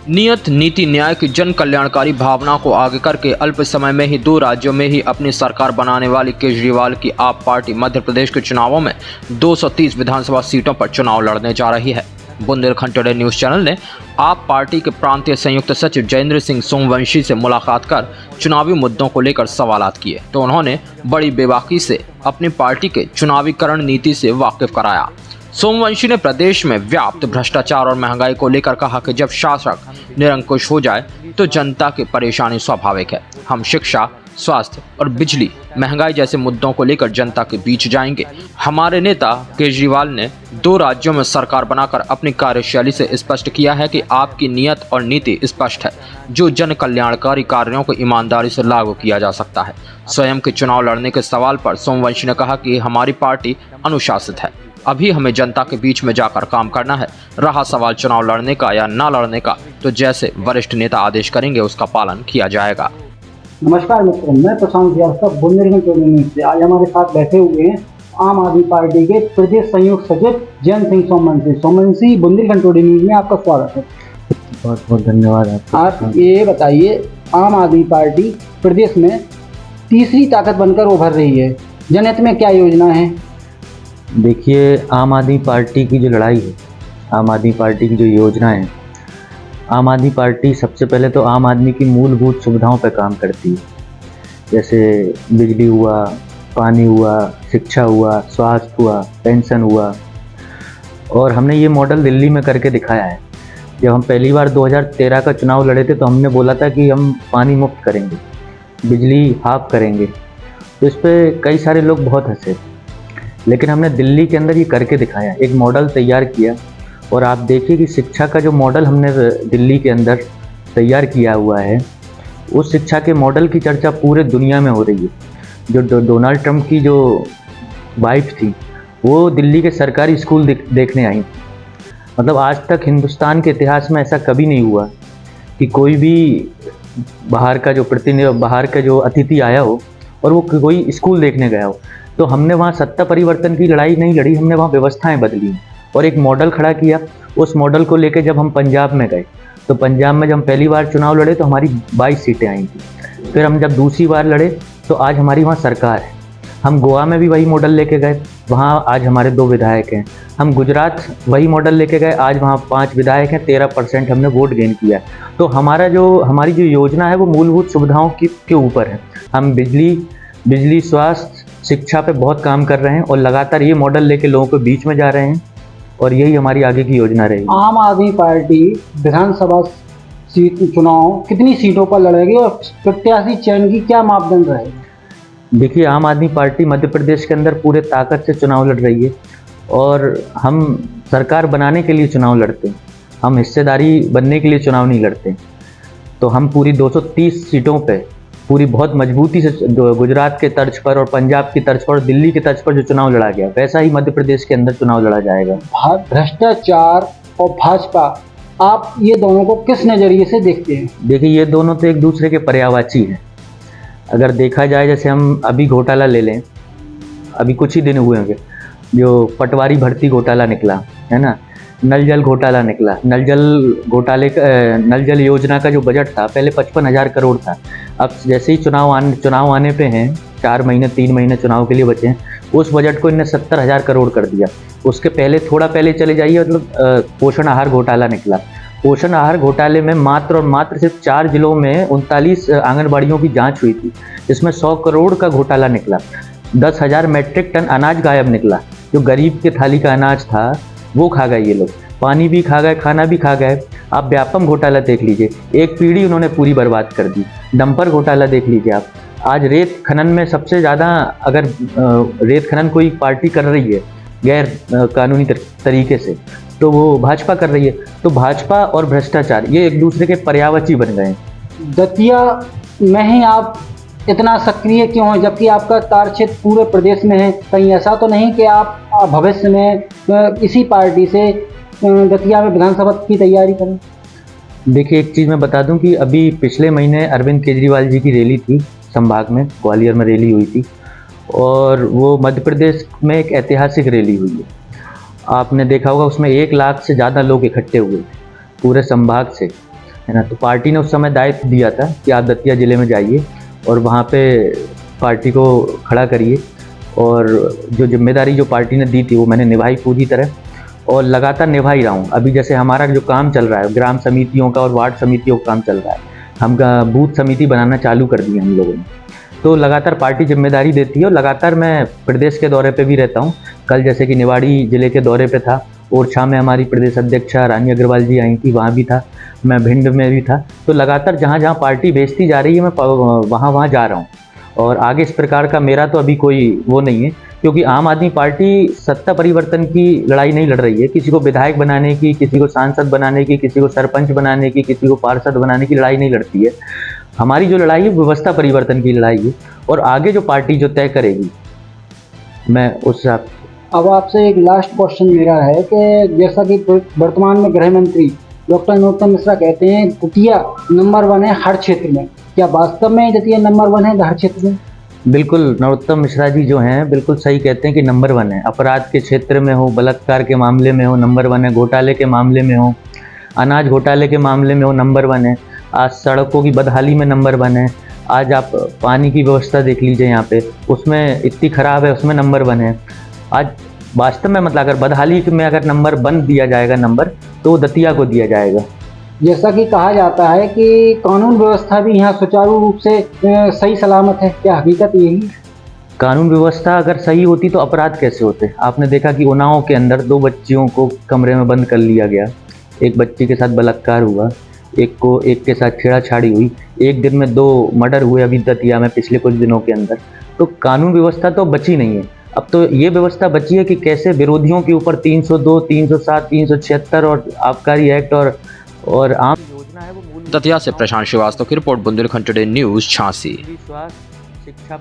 नियत नीति न्याय की जन कल्याणकारी भावना को आगे करके अल्प समय में ही 2 राज्यों में ही अपनी सरकार बनाने वाली केजरीवाल की आप पार्टी मध्य प्रदेश के चुनावों में 230 विधानसभा सीटों पर चुनाव लड़ने जा रही है। बुंदेलखंड टुडे न्यूज चैनल ने आप पार्टी के प्रांतीय संयुक्त सचिव जयेंद्र सिंह सोमवंशी से मुलाकात कर चुनावी मुद्दों को लेकर सवालात किए तो उन्होंने बड़ी बेबाकी से अपनी पार्टी के चुनावीकरण नीति से वाकिफ कराया। सोमवंशी ने प्रदेश में व्याप्त भ्रष्टाचार और महंगाई को लेकर कहा कि जब शासक निरंकुश हो जाए तो जनता की परेशानी स्वाभाविक है। हम शिक्षा, स्वास्थ्य और बिजली, महंगाई जैसे मुद्दों को लेकर जनता के बीच जाएंगे। हमारे नेता केजरीवाल ने 2 राज्यों में सरकार बनाकर अपनी कार्यशैली से स्पष्ट किया है कि आपकी नियत और नीति स्पष्ट है, जो जन कल्याणकारी कार्यों को ईमानदारी से लागू किया जा सकता है। स्वयं के चुनाव लड़ने के सवाल पर सोमवंशी ने कहा कि हमारी पार्टी अनुशासित है, अभी हमें जनता के बीच में जाकर काम करना है। रहा सवाल चुनाव लड़ने का या ना लड़ने का, तो जैसे वरिष्ठ नेता आदेश करेंगे उसका पालन किया जाएगा। नमस्कार मित्रों, मैं प्रशांत श्रीवास्तव बुंदेलखंड टुडे न्यूज से। आज हमारे साथ बैठे हुए हैं आम आदमी पार्टी के प्रदेश संयुक्त सचिव जयेंद्र सिंह सोमवंशी। सोमवंशी, बुंदेलखंड टुडे न्यूज में आपका स्वागत है। बहुत बहुत धन्यवाद। आप ये बताइए, आम आदमी पार्टी प्रदेश में तीसरी ताकत बनकर उभर रही है, जनहित में क्या योजना है? देखिए, आम आदमी पार्टी की जो लड़ाई है, आम आदमी पार्टी की जो योजना है, आम आदमी पार्टी सबसे पहले तो आम आदमी की मूलभूत सुविधाओं पर काम करती है। जैसे बिजली हुआ, पानी हुआ, शिक्षा हुआ, स्वास्थ्य हुआ, पेंशन हुआ। और हमने ये मॉडल दिल्ली में करके दिखाया है। जब हम पहली बार 2013 का चुनाव लड़े थे तो हमने बोला था कि हम पानी मुफ्त करेंगे, बिजली हाफ करेंगे। तो इस पर कई सारे लोग बहुत हंसे, लेकिन हमने दिल्ली के अंदर ये करके दिखाया, एक मॉडल तैयार किया। और आप देखिए कि शिक्षा का जो मॉडल हमने दिल्ली के अंदर तैयार किया हुआ है, उस शिक्षा के मॉडल की चर्चा पूरे दुनिया में हो रही है। जो डोनाल्ड ट्रंप की जो वाइफ थी, वो दिल्ली के सरकारी स्कूल देखने आई। मतलब आज तक हिंदुस्तान के इतिहास में ऐसा कभी नहीं हुआ कि कोई भी बाहर का जो अतिथि आया हो और वो कोई स्कूल देखने गया हो। तो हमने वहाँ सत्ता परिवर्तन की लड़ाई नहीं लड़ी, हमने वहाँ व्यवस्थाएं बदली और एक मॉडल खड़ा किया। उस मॉडल को लेकर जब हम पंजाब में गए, तो पंजाब में जब हम पहली बार चुनाव लड़े तो हमारी 22 सीटें आई थी। फिर हम जब दूसरी बार लड़े तो आज हमारी वहाँ सरकार है। हम गोवा में भी वही मॉडल लेके गए, वहाँ आज हमारे 2 विधायक हैं। हम गुजरात वही मॉडल लेके गए, आज वहाँ 5 विधायक हैं, 13% हमने वोट गेन किया है। तो हमारी जो योजना है वो मूलभूत सुविधाओं के ऊपर है। हम बिजली, स्वास्थ्य, शिक्षा पे बहुत काम कर रहे हैं और लगातार ये मॉडल लेके लोगों के बीच में जा रहे हैं और यही हमारी आगे की योजना रहेगी। आम आदमी पार्टी विधानसभा सीट चुनाव कितनी सीटों पर लड़ेगी और प्रत्याशी चयन की क्या मापदंड रहेगी? देखिए, आम आदमी पार्टी मध्य प्रदेश के अंदर पूरे ताकत से चुनाव लड़ रही है और हम सरकार बनाने के लिए चुनाव लड़ते हैं, हम हिस्सेदारी बनने के लिए चुनाव नहीं लड़ते। तो हम पूरी 230 सीटों पे पूरी बहुत मजबूती से गुजरात के तर्ज पर और पंजाब की तर्ज पर और दिल्ली के तर्ज पर जो चुनाव लड़ा गया, वैसा ही मध्य प्रदेश के अंदर चुनाव लड़ा जाएगा। भ्रष्टाचार और भाजपा, आप ये दोनों को किस नज़रिए से देखते हैं? देखिए, ये दोनों तो एक दूसरे के पर्यायवाची हैं। अगर देखा जाए, जैसे हम अभी घोटाला ले लें, अभी कुछ ही दिन हुए होंगे जो पटवारी भर्ती घोटाला निकला है ना, नल जल घोटाला निकला। नल जल योजना का जो बजट था पहले 55,000 करोड़ था। अब जैसे ही चुनाव आने पे हैं, 4 महीने 3 महीने चुनाव के लिए बचे हैं, उस बजट को इन्हें 70,000 करोड़ कर दिया। उसके पहले थोड़ा पहले चले जाइए, मतलब पोषण आहार घोटाला निकला। पोषण आहार घोटाले में मात्र और मात्र सिर्फ 4 जिलों में 39 आंगनबाड़ियों की जाँच हुई थी, जिसमें 100 करोड़ का घोटाला निकला। 10,000 मैट्रिक टन अनाज गायब निकला। जो गरीब के थाली का अनाज था वो खा गए ये लोग, पानी भी खा गए, खाना भी खा गए। आप व्यापम घोटाला देख लीजिए, एक पीढ़ी उन्होंने पूरी बर्बाद कर दी। डंपर घोटाला देख लीजिए आप। आज रेत खनन में सबसे ज़्यादा, अगर रेत खनन कोई पार्टी कर रही है गैर कानूनी तरीके से, तो वो भाजपा कर रही है। तो भाजपा और भ्रष्टाचार ये एक दूसरे के पर्यायवाची बन गए हैं। दतिया में ही आप इतना सक्रिय क्यों है, जबकि आपका कार्यक्षेत्र पूरे प्रदेश में है? कहीं ऐसा तो नहीं कि आप भविष्य में इसी पार्टी से दतिया में विधानसभा की तैयारी करें? देखिए, एक चीज़ मैं बता दूं कि अभी पिछले महीने अरविंद केजरीवाल जी की रैली थी संभाग में, ग्वालियर में रैली हुई थी और वो मध्य प्रदेश में एक ऐतिहासिक रैली हुई है। आपने देखा होगा, उसमें 1 लाख से ज़्यादा लोग इकट्ठे हुए पूरे संभाग से। है ना। तो पार्टी ने उस समय दायित्व दिया था कि आप दतिया ज़िले में जाइए और वहाँ पे पार्टी को खड़ा करिए, और जो जिम्मेदारी जो पार्टी ने दी थी वो मैंने निभाई पूरी तरह और लगातार निभा ही रहा हूँ। अभी जैसे हमारा जो काम चल रहा है ग्राम समितियों का और वार्ड समितियों का काम चल रहा है, हम बूथ समिति बनाना चालू कर दी हम लोगों ने। तो लगातार पार्टी जिम्मेदारी देती है और लगातार मैं प्रदेश के दौरे पे भी रहता हूँ। कल जैसे कि निवाड़ी ज़िले के दौरे पे था, ओरछा में हमारी प्रदेश अध्यक्षा रानी अग्रवाल जी आई थी, वहाँ भी था, मैं भिंड में भी था। तो लगातार जहाँ जहाँ पार्टी भेजती जा रही है मैं वहाँ जा रहा हूँ। और आगे इस प्रकार का मेरा तो अभी कोई वो नहीं है, क्योंकि आम आदमी पार्टी सत्ता परिवर्तन की लड़ाई नहीं लड़ रही है। किसी को विधायक बनाने की, किसी को सांसद बनाने की, किसी को सरपंच बनाने की, किसी को पार्षद बनाने की लड़ाई नहीं लड़ती है। हमारी जो लड़ाई है व्यवस्था परिवर्तन की लड़ाई है, और आगे जो पार्टी जो तय करेगी मैं उस हिसाब। अब आपसे एक लास्ट क्वेश्चन मेरा है कि जैसा कि वर्तमान में गृह मंत्री डॉक्टर नरोत्तम मिश्रा कहते हैं दतिया नंबर 1 है हर क्षेत्र में, क्या वास्तव में दतिया नंबर 1 है हर क्षेत्र में? बिल्कुल, नरोत्तम मिश्रा जी जो हैं बिल्कुल सही कहते हैं कि नंबर 1 है। अपराध के क्षेत्र में हो, बलात्कार के मामले में हो, नंबर 1 है। घोटाले के मामले में हो, अनाज घोटाले के मामले में हो, नंबर 1 है। आज सड़कों की बदहाली में नंबर 1 है। आज आप पानी की व्यवस्था देख लीजिए यहाँ पे, उसमें इतनी ख़राब है, उसमें नंबर 1 है। आज वास्तव में मतलब अगर बदहाली में अगर नंबर 1 दिया जाएगा नंबर, तो वो दतिया को दिया जाएगा। जैसा कि कहा जाता है कि कानून व्यवस्था भी यहाँ सुचारू रूप से सही सलामत है, क्या हकीकत यही है? कानून व्यवस्था अगर सही होती तो अपराध कैसे होते? आपने देखा कि उन्नाव के अंदर 2 बच्चियों को कमरे में बंद कर लिया गया, एक बच्ची के साथ बलात्कार हुआ, एक के साथ छेड़ाछाड़ी हुई, एक दिन में 2 मर्डर हुए अभी दतिया में पिछले कुछ दिनों के अंदर। तो कानून व्यवस्था तो बची नहीं है। अब तो ये व्यवस्था बची है कि कैसे विरोधियों के ऊपर 302, 307, 376 और आबकारी एक्ट और आम योजना है वो मूल। दतिया से प्रशांत श्रीवास्तव की report, Bundelkhand today news, Jhansi. स्वास्थ्य शिक्षा